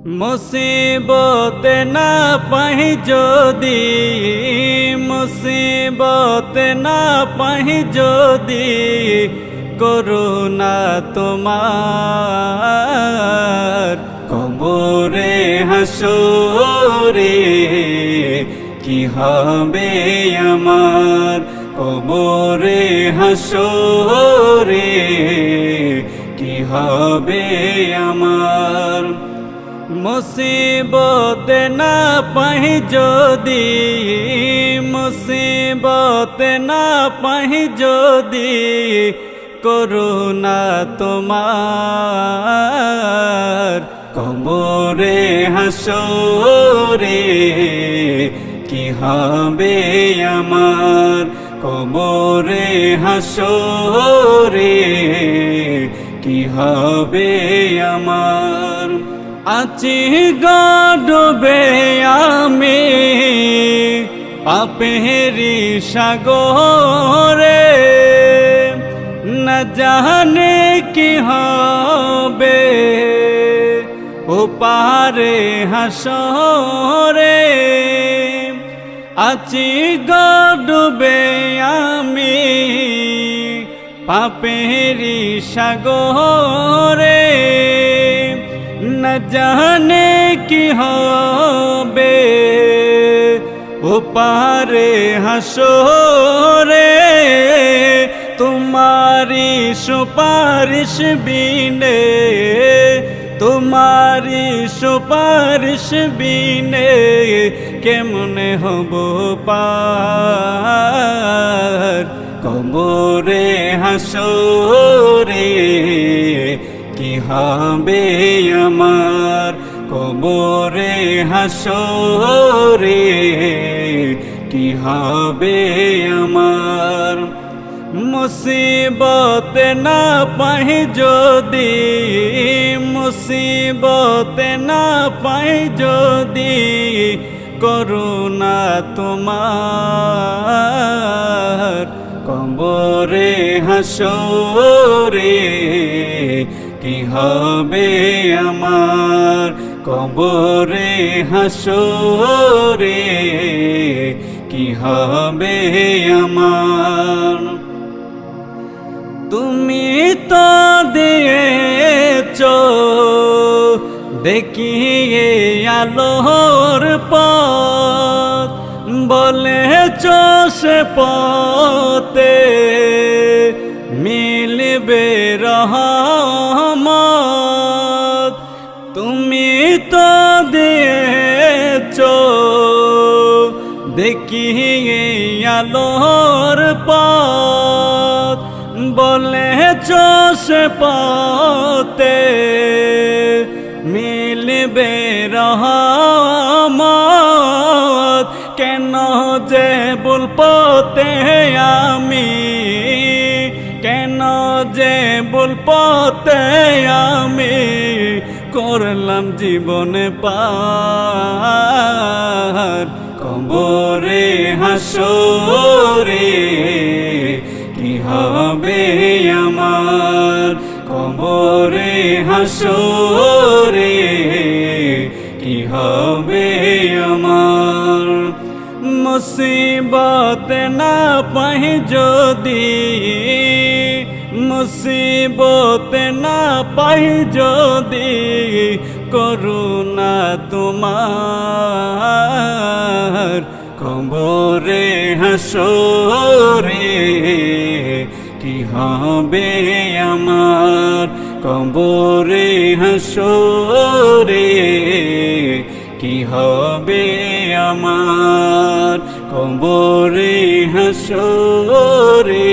মুসিবত না পাহি যদি, মুসিবত না পাহি যদি, করুণা তোমার কবরে হাসরে কি হবে আমার, কবরে হাসরে কি হবে আমার। মুসিবত না পাহি যদি, মুসিবত না পাহি যদি, করুণা তোমার কবরে হাসরে কি হবে আমার, কবরে হাসরে কি হবে আমার। আছি ডুবে আমি পাপেরি সাগরে, না জানে কি হবে ওপারে হাসরে। আছি ডুবে আমি পাপেরি সাগরে, না জানে কি হবে ওপারে হাসরে। তোমারি সুপারিশ বিনে, তোমারি সুপারিশ বিনে কেমনে হব পার, কবরে হাসরে কি হবে আমার, কবরে হাসরে কি হবে আমার। মুসিবত না পাহি যদি, মুসিবত না পাহি যদি, করুণা তোমার কবরে হাসরে কি হবে আমার, কবরে হাসরে কি হবে আমার। তুমি তো দিয়েছো দেখিয়ে আলোর পথ, বলেছো সে পথে মিলবে রহমত। তুমি তো দিয়েছো দেখিয়ে আলোর পথ, বলেছো সে পথে মিলবে রহমত। কেন যে ভুল পথে আমি, কেন যে ভুল পথে আমি করলাম জীবনে পার, কবরে হাসরে কি হবে আমার, কবরে হাসরে কি হবে আমার। মুসিবত না পাহি যদি, মুসিবত না পাহি যদি, করুণা তোমার কবরে হাসরে কি হবে আমার, কবরে হাসরে কি হবে আমার, কবরে হাসরে